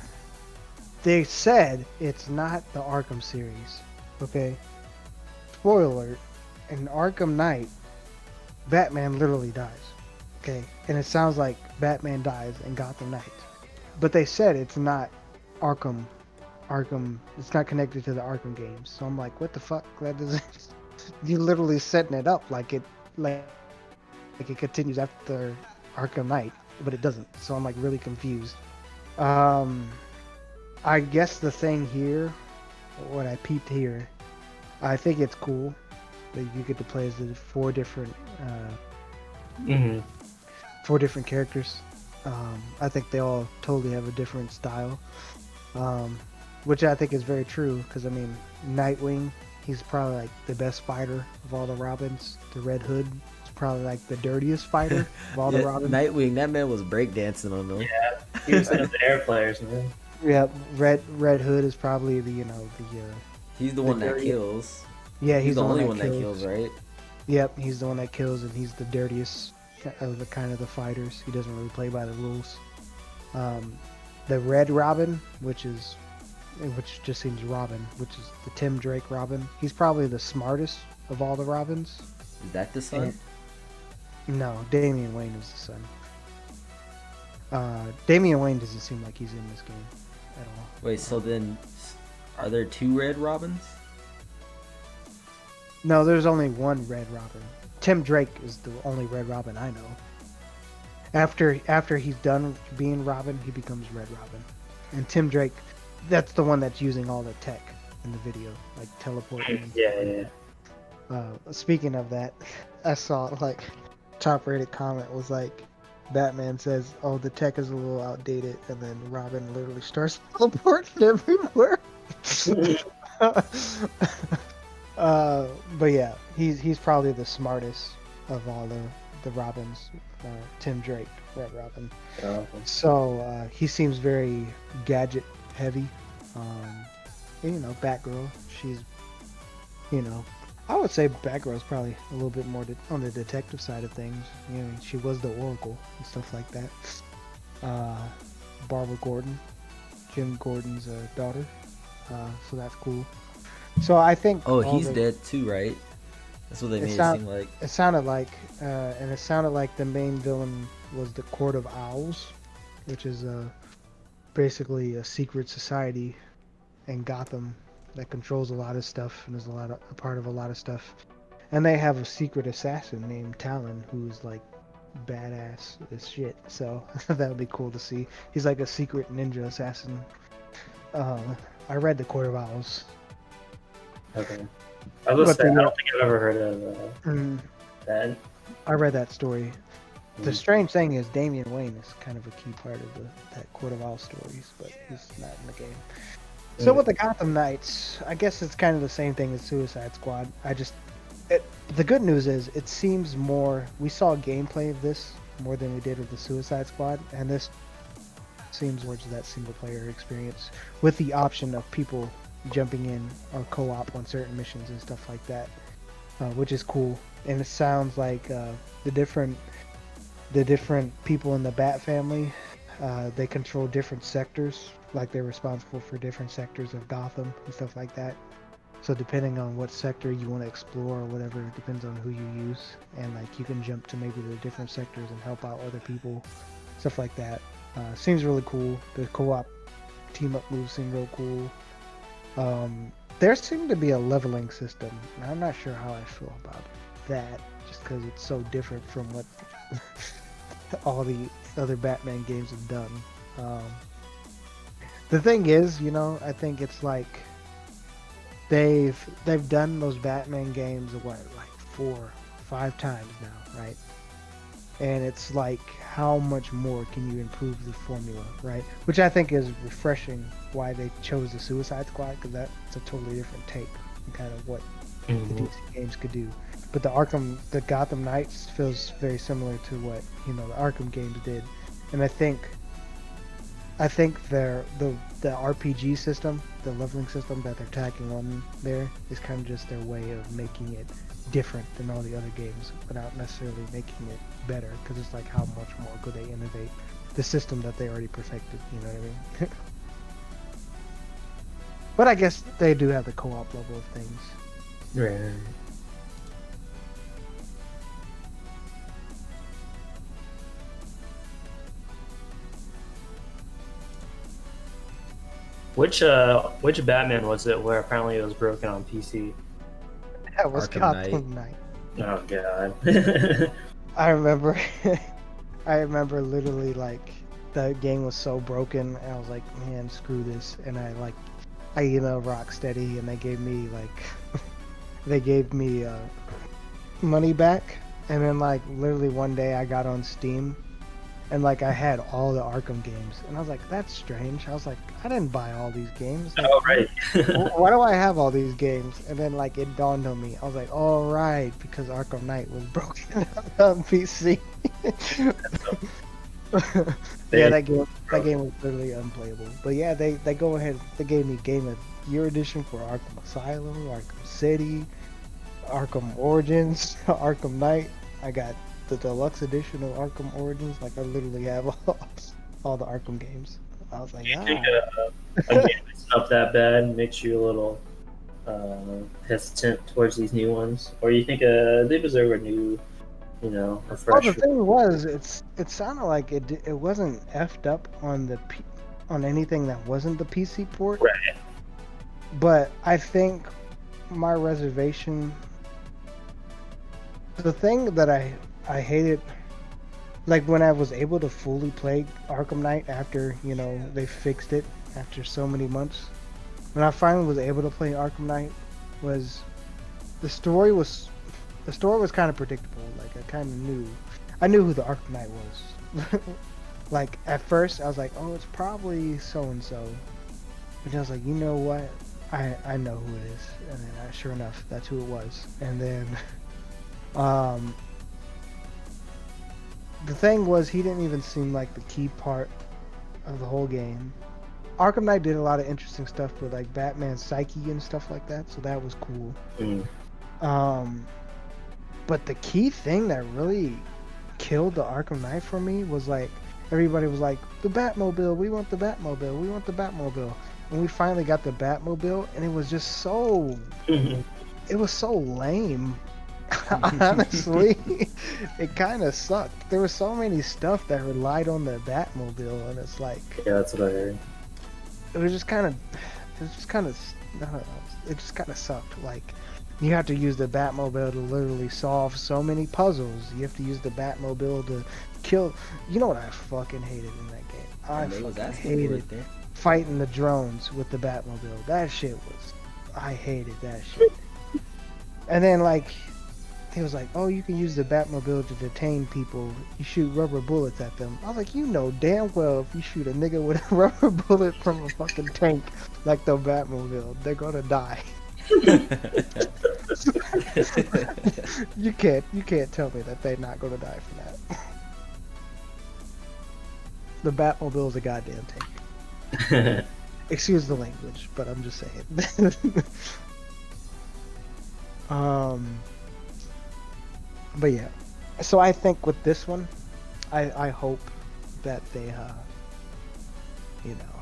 Speaker 3: they said it's not the Arkham series. Okay? Spoiler alert, in Arkham Knight, Batman literally dies. Okay? And it sounds like Batman dies in Gotham Knights. But they said it's not Arkham, it's not connected to the Arkham games. So I'm like, what the fuck? That doesn't... You're literally setting it up like it continues after Arkham Knight, but it doesn't. So I'm like really confused. I guess the thing here, what I peeped here, I think it's cool that you get to play as the four different characters. I think they all totally have a different style, which I think is very true. Because I mean, Nightwing, he's probably like the best fighter of all the Robins. The Red Hood is probably like the dirtiest fighter of all the Robins.
Speaker 1: Nightwing, that man was breakdancing on them.
Speaker 2: Yeah, he was one of the air players, man.
Speaker 3: Yeah, Red Hood is probably the
Speaker 1: he's the one that kills.
Speaker 3: Yeah,
Speaker 1: he's the only one that kills, right?
Speaker 3: Yep, he's the one that kills, and he's the dirtiest of the the fighters. He doesn't really play by the rules. The Red Robin, which just seems Robin, which is the Tim Drake Robin. He's probably the smartest of all the Robins.
Speaker 1: Is that the son?
Speaker 3: No, Damian Wayne is the son. Damian Wayne doesn't seem like he's in this game at all.
Speaker 1: Wait, so then are there two Red Robins?
Speaker 3: No, there's only one Red Robin. Tim Drake is the only Red Robin I know. After he's done being Robin, he becomes Red Robin. And Tim Drake, that's the one that's using all the tech in the video, like teleporting.
Speaker 2: Yeah.
Speaker 3: Speaking of that, I saw like top rated comment was like, Batman says, "Oh, the tech is a little outdated," and then Robin literally starts teleporting everywhere. But yeah, he's probably the smartest of all the Robins. Tim Drake, Red Robin.
Speaker 2: Oh.
Speaker 3: So he seems very gadget heavy. And, you know, Batgirl, she's, you know, I would say Batgirl's probably a little bit more on the detective side of things. You know, she was the Oracle and stuff like that. Barbara Gordon, Jim Gordon's daughter. So that's cool. So I think.
Speaker 1: Oh, he's dead too, right? That's what they made it seem like.
Speaker 3: It sounded like, and it sounded like the main villain was the Court of Owls, which is basically a secret society in Gotham that controls a lot of stuff and is a part of a lot of stuff. And they have a secret assassin named Talon who's like badass as shit. So that would be cool to see. He's like a secret ninja assassin. I read the Court of Owls.
Speaker 2: Okay. I was gonna say, I don't think I've ever heard of that.
Speaker 3: I read that story. The strange thing is Damian Wayne is kind of a key part of that Court of Owls stories, but he's not in the game. So with the Gotham Knights, I guess it's kind of the same thing as Suicide Squad. The good news is it seems more. We saw gameplay of this more than we did of the Suicide Squad, and this seems more to that single player experience with the option of people jumping in or co-op on certain missions and stuff like that, which is cool. And it sounds like the different people in the Bat family, they control different sectors. Like they're responsible for different sectors of Gotham and stuff like that. So depending on what sector you want to explore or whatever, it depends on who you use. And like you can jump to maybe the different sectors and help out other people, stuff like that. Seems really cool. The co-op team up moves seem real cool. There seemed to be a leveling system. And I'm not sure how I feel about that, just because it's so different from what all the other Batman games have done. The thing is, you know, I think it's like they've done those Batman games like 4 or 5 times now, right? And it's like, how much more can you improve the formula, right? Which I think is refreshing why they chose the Suicide Squad, because that's a totally different take on kind of what the DC games could do. But the Gotham Knights feels very similar to what, you know, the Arkham games did. And I think the RPG system, the leveling system that they're tacking on there is kind of just their way of making it different than all the other games without necessarily making it better, because it's like, how much more could they innovate the system that they already perfected, you know what I mean? But I guess they do have the co-op level of things.
Speaker 2: Right. Which Batman was it where apparently it was broken on PC?
Speaker 3: That was
Speaker 1: Arkham
Speaker 3: Gotham Knight.
Speaker 2: Oh god.
Speaker 3: I remember literally like the game was so broken, and I was like, man, screw this. And I emailed Rocksteady, and they gave me money back. And then like literally one day I got on Steam, and like I had all the Arkham games, and I was like, that's strange. I was like, I didn't buy all these games. Like,
Speaker 2: Oh right.
Speaker 3: why do I have all these games? And then like it dawned on me. I was like, all right, because Arkham Knight was broken on PC. Yeah, that game was literally unplayable. But yeah, they go ahead. They gave me Game of Year edition for Arkham Asylum, Arkham City, Arkham Origins, Arkham Knight. I got the deluxe edition of Arkham Origins. Like I literally have all the Arkham games. I was like,
Speaker 2: Do you think a game that's not that bad makes you a little hesitant towards these new ones, or you think they deserve a new, you know, a fresh?
Speaker 3: Well, the thing was, it sounded like it wasn't effed up on on anything that wasn't the PC port.
Speaker 2: Right.
Speaker 3: But I think my reservation, the thing that I hated, like when I was able to fully play Arkham Knight after, you know, they fixed it after so many months, when I finally was able to play Arkham Knight, was the story was kind of predictable. Like I knew who the Arkham Knight was. Like at first I was like, oh, it's probably so and so, but I was like, you know what, I know who it is. And then sure enough, that's who it was. And then the thing was, he didn't even seem like the key part of the whole game. Arkham Knight did a lot of interesting stuff with like Batman's psyche and stuff like that, so that was cool. But the key thing that really killed the Arkham Knight for me was like everybody was like, the Batmobile, we want the Batmobile, we want the Batmobile. And we finally got the Batmobile, and it was just so it was so lame. Honestly, it kind of sucked. There was so many stuff that relied on the Batmobile, and it's like,
Speaker 2: Yeah, that's what I heard.
Speaker 3: it was just kind of, I don't know, it just kind of sucked. Like, you have to use the Batmobile to literally solve so many puzzles. You have to use the Batmobile to kill. You know what I fucking hated in that game? I fucking hated fighting the drones with the Batmobile. That shit was, I hated that shit. And then like, he was like, oh, you can use the Batmobile to detain people. You shoot rubber bullets at them. I was like, you know damn well if you shoot a nigga with a rubber bullet from a fucking tank like the Batmobile, they're gonna die. You can't tell me that they're not gonna die from that. The Batmobile's a goddamn tank. Excuse the language, but I'm just saying. But yeah, so I think with this one, I hope that they, you know,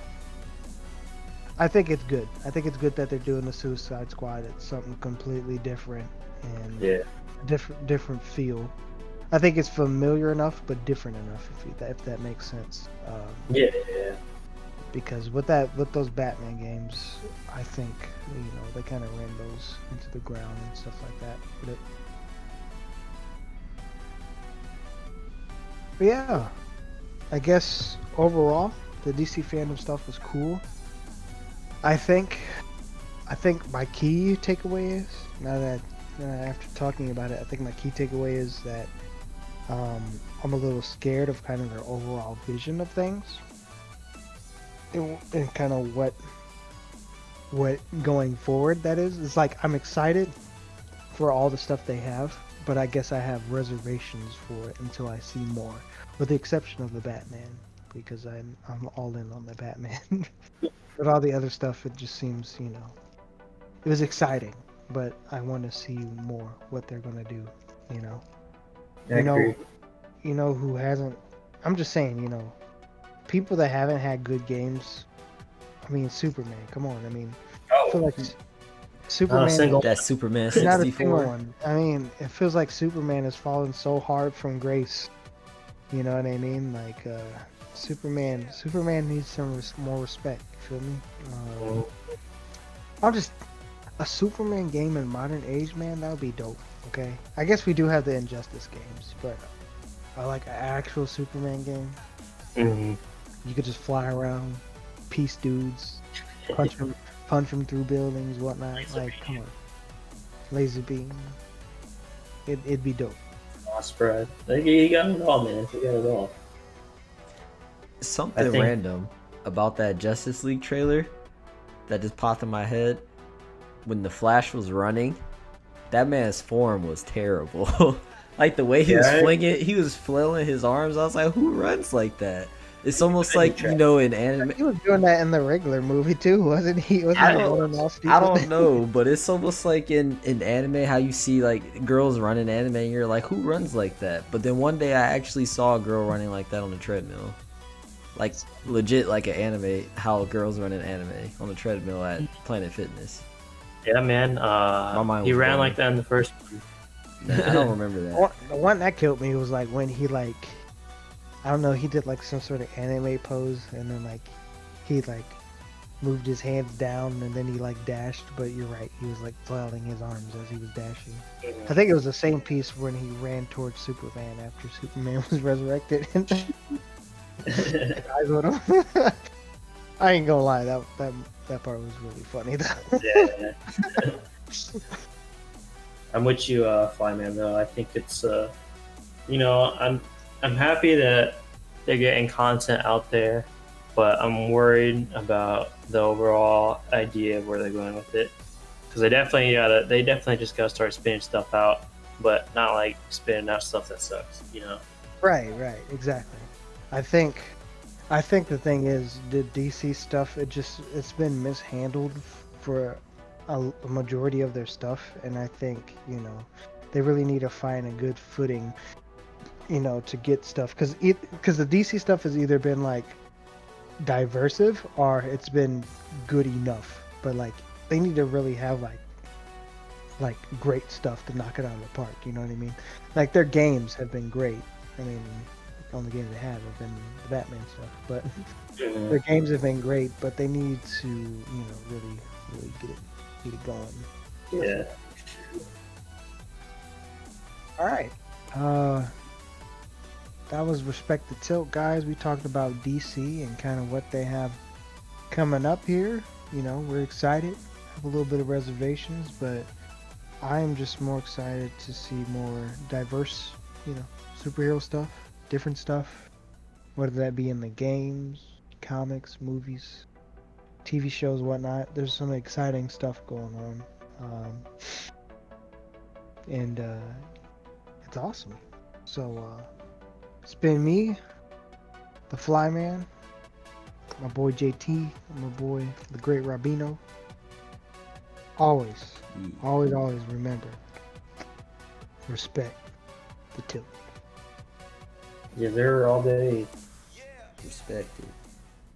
Speaker 3: I think it's good. I think it's good that they're doing the Suicide Squad. It's something completely different and different feel. I think it's familiar enough, but different enough, if that makes sense.
Speaker 2: Yeah.
Speaker 3: Because with those Batman games, I think, you know, they kind of ran those into the ground and stuff like that. But yeah, I guess overall the DC Fandome stuff was cool. I think my key takeaway is, now that after talking about it, I think my key takeaway is that I'm a little scared of kind of their overall vision of things and kind of what going forward that is. It's like I'm excited for all the stuff they have, but I guess I have reservations for it until I see more, with the exception of the Batman, because I'm all in on the Batman. But all the other stuff, it just seems, you know, it was exciting, but I want to see more what they're gonna do, you know. You know who hasn't? I'm just saying, you know, people that haven't had good games. I mean, Superman. Come on, I mean, I feel like Superman.
Speaker 1: That Superman
Speaker 3: Not a single
Speaker 1: 64.
Speaker 3: one. I mean, it feels like Superman has fallen so hard from grace. You know what I mean? Like, Superman needs some more respect. You feel me? I'll just a Superman game in modern age, man. That would be dope. Okay, I guess we do have the Injustice games, but I like an actual Superman game. You could just fly around, piece dudes, punch them through buildings, whatnot. Like, come on, laser beam. It'd be dope.
Speaker 2: Spread. You got it all, man. You got it all.
Speaker 1: Something random about that Justice League trailer that just popped in my head. When the Flash was running, that man's form was terrible. Like the way he was flinging, he was flailing his arms. I was like, who runs like that? It's almost like, you know, in anime.
Speaker 3: He was doing that in the regular movie too, wasn't he?
Speaker 1: I don't know, but it's almost like in anime how you see like girls running anime and you're like, who runs like that? But then one day I actually saw a girl running like that on the treadmill. Like legit like an anime, how girls run in anime on the treadmill at Planet Fitness.
Speaker 2: Yeah, man. He ran like that in the first movie.
Speaker 1: Nah, I don't remember that.
Speaker 3: The one that killed me was like when he like, I don't know, he did like some sort of anime pose and then like he like moved his hands down and then he like dashed. But you're right, he was like flailing his arms as he was dashing. I think it was the same piece when he ran towards Superman after Superman was resurrected. Eyes with him. I ain't gonna lie, that part was really funny though.
Speaker 2: Yeah. I'm with you, Flyman. Though I think it's, you know, I'm happy that they're getting content out there, but I'm worried about the overall idea of where they're going with it. Because they definitely just gotta start spinning stuff out, but not like spinning out stuff that sucks, you know.
Speaker 3: Right, exactly. I think I think the thing is the DC stuff. It's been mishandled for a majority of their stuff, and I think they really need to find a good footing, to get stuff because the DC stuff has either been like diversive or it's been good enough, but like they need to really have like great stuff to knock it out of the park. You know what I mean? Like their games have been great. I mean, the only games they have been the Batman stuff, but their games have been great. But they need to, really get it going.
Speaker 2: Yeah.
Speaker 3: All right. That was Respect the Tilt, guys. We talked about DC and kind of what they have coming up here. We're excited. Have a little bit of reservations, but I am just more excited to see more diverse, superhero stuff, different stuff, whether that be in the games, comics, movies, TV shows, whatnot. There's some exciting stuff going on, and it's awesome. So it's been me, the Flyman, my boy JT, and my boy the Great Robino. Always remember, respect the tilt.
Speaker 2: Yeah, they're all day.
Speaker 1: Respect it.